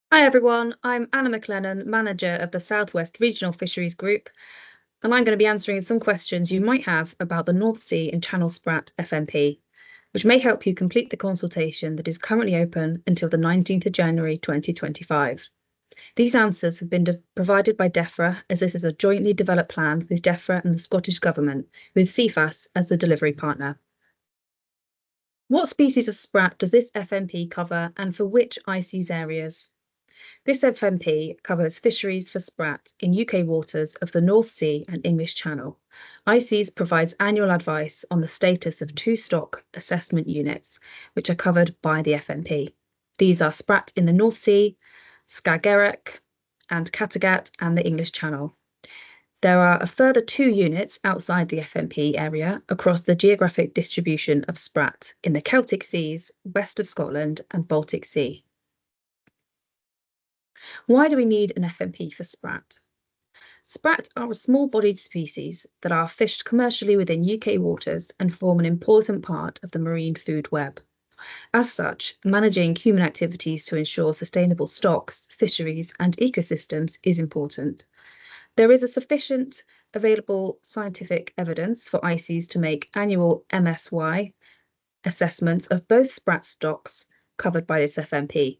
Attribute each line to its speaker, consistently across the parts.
Speaker 1: Hi everyone, I'm Anna McLennan, Manager of the Southwest Regional Fisheries Group, and I'm going to be answering some questions you might have about the North Sea and Channel Sprat FMP, which may help you complete the consultation that is currently open until the 19th of January 2025. These answers have been provided by Defra, as this is a jointly developed plan with Defra and the Scottish Government, with CFAS as the delivery partner. What species of sprat does this FMP cover and for which ICES areas? This FMP covers fisheries for sprat in UK waters of the North Sea and English Channel. ICES provides annual advice on the status of two stock assessment units, which are covered by the FMP. These are sprat in the North Sea, Skagerrak and Kattegat and the English Channel. There are a further two units outside the FMP area across the geographic distribution of sprat in the Celtic Seas, west of Scotland and Baltic Sea. Why do we need an FMP for sprat? Sprat are a small-bodied species that are fished commercially within UK waters and form an important part of the marine food web. As such, managing human activities to ensure sustainable stocks, fisheries and ecosystems is important. There is a sufficient available scientific evidence for ICES to make annual MSY assessments of both sprat stocks covered by this FMP.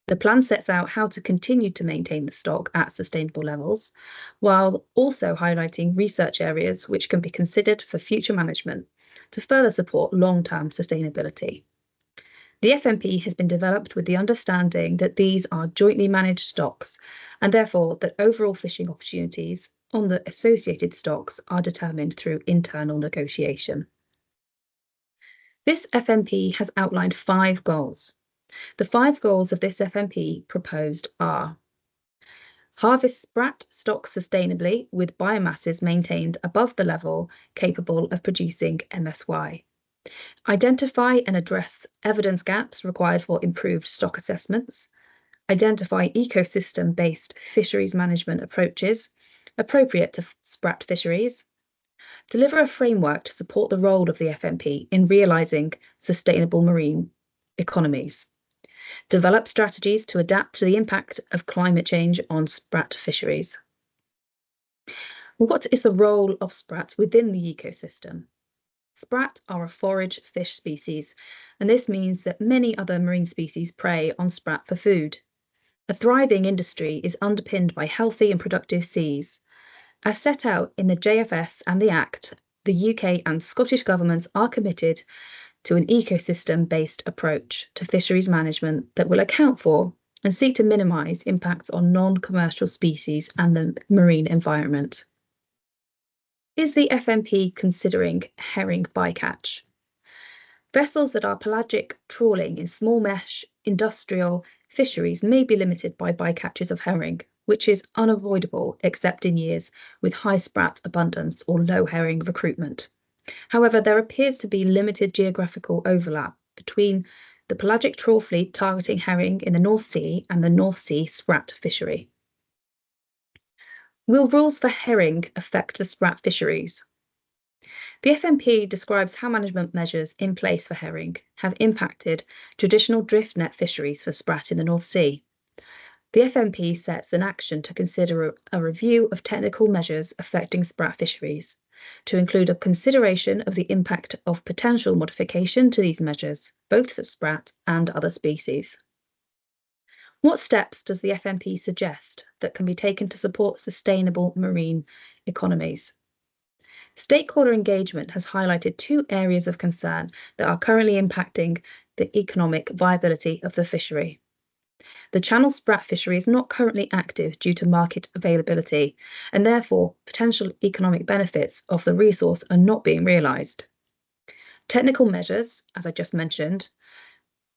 Speaker 1: The plan sets out how to continue to maintain the stock at sustainable levels, while also highlighting research areas which can be considered for future management to further support long-term sustainability. The FMP has been developed with the understanding that these are jointly managed stocks, and therefore that overall fishing opportunities on the associated stocks are determined through internal negotiation. This FMP has outlined 5 goals. The 5 goals of this FMP proposed are: harvest sprat stock sustainably with biomasses maintained above the level capable of producing MSY. Identify and address evidence gaps required for improved stock assessments. Identify ecosystem-based fisheries management approaches appropriate to sprat fisheries. Deliver a framework to support the role of the FMP in realising sustainable marine economies. Develop strategies to adapt to the impact of climate change on sprat fisheries. What is the role of sprat within the ecosystem? Sprat are a forage fish species, and this means that many other marine species prey on sprat for food. A thriving industry is underpinned by healthy and productive seas. As set out in the JFS and the Act, the UK and Scottish governments are committed to an ecosystem-based approach to fisheries management that will account for and seek to minimise impacts on non-commercial species and the marine environment. Is the FMP considering herring bycatch? Vessels that are pelagic trawling in small mesh industrial fisheries may be limited by bycatches of herring, which is unavoidable except in years with high sprat abundance or low herring recruitment. However, there appears to be limited geographical overlap between the pelagic trawl fleet targeting herring in the North Sea and the North Sea sprat fishery. Will rules for herring affect the sprat fisheries? The FMP describes how management measures in place for herring have impacted traditional drift net fisheries for sprat in the North Sea. The FMP sets an action to consider a review of technical measures affecting sprat fisheries, to include a consideration of the impact of potential modification to these measures, both for sprat and other species. What steps does the FMP suggest that can be taken to support sustainable marine economies? Stakeholder engagement has highlighted 2 areas of concern that are currently impacting the economic viability of the fishery. The channel sprat fishery is not currently active due to market availability, and therefore potential economic benefits of the resource are not being realised. Technical measures, as I just mentioned,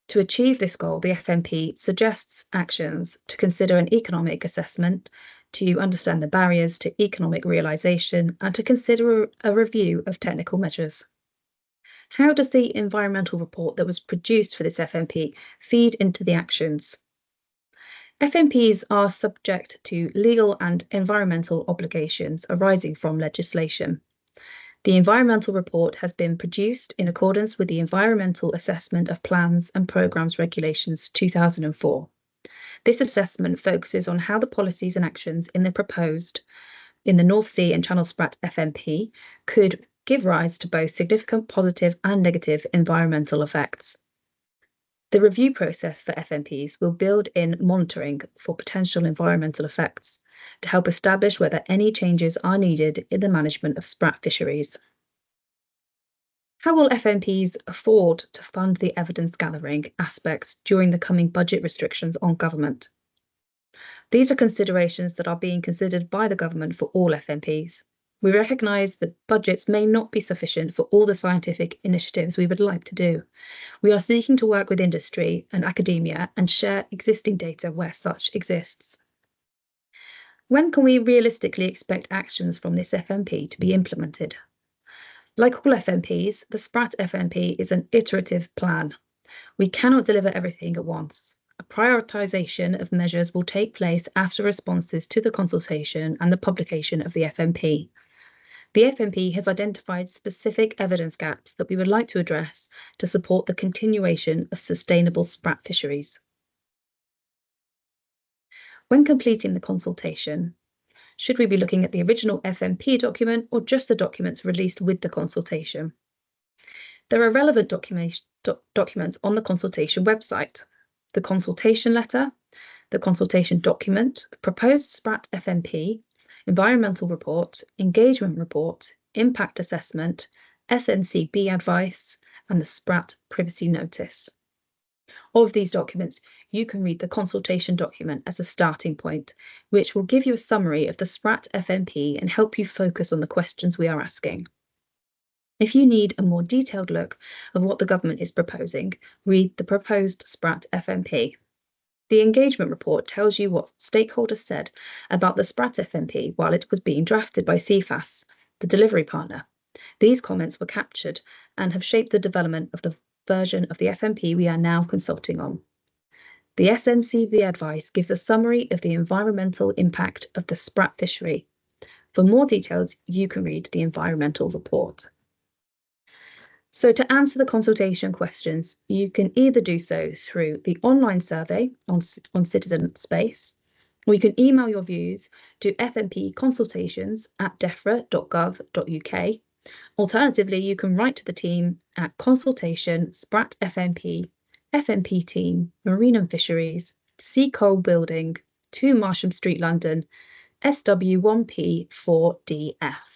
Speaker 1: to achieve this goal, the FMP suggests actions to consider an economic assessment, to understand the barriers to economic realisation, and to consider a review of technical measures. How does the environmental report that was produced for this FMP feed into the actions? FMPs are subject to legal and environmental obligations arising from legislation. The environmental report has been produced in accordance with the Environmental Assessment of Plans and Programmes Regulations 2004. This assessment focuses on how the policies and actions in the North Sea and Channel Sprat FMP could give rise to both significant positive and negative environmental effects. The review process for FMPs will build in monitoring for potential environmental effects to help establish whether any changes are needed in the management of sprat fisheries. How will FMPs afford to fund the evidence gathering aspects during the coming budget restrictions on government? These are considerations that are being considered by the government for all FMPs. We recognise that budgets may not be sufficient for all the scientific initiatives we would like to do. We are seeking to work with industry and academia and share existing data where such exists. When can we realistically expect actions from this FMP to be implemented? Like all FMPs, the Sprat FMP is an iterative plan. We cannot deliver everything at once. A prioritisation of measures will take place after responses to the consultation and the publication of the FMP. The FMP has identified specific evidence gaps that we would like to address to support the continuation of sustainable sprat fisheries. When completing the consultation, should we be looking at the original FMP document or just the documents released with the consultation? There are relevant documents on the consultation website. The consultation letter, the consultation document, proposed sprat FMP, environmental report, engagement report, impact assessment, SNCB advice, and the sprat privacy notice. Of these documents, you can read the consultation document as a starting point, which will give you a summary of the sprat FMP and help you focus on the questions we are asking. If you need a more detailed look of what the government is proposing, read the proposed sprat FMP. The engagement report tells you what stakeholders said about the sprat FMP while it was being drafted by CFAS, the delivery partner. These comments were captured and have shaped the development of the version of the FMP we are now consulting on. The SNCB advice gives a summary of the environmental impact of the sprat fishery. For more details, you can read the environmental report. So to answer the consultation questions, you can either do so through the online survey on Citizen Space, or you can email your views to fmpconsultations@defra.gov.uk. Alternatively, you can write to the team at consultation sprat FMP, FMP team, Marine and Fisheries, Sea Coal Building, 2 Marsham Street, London, SW1P4DF.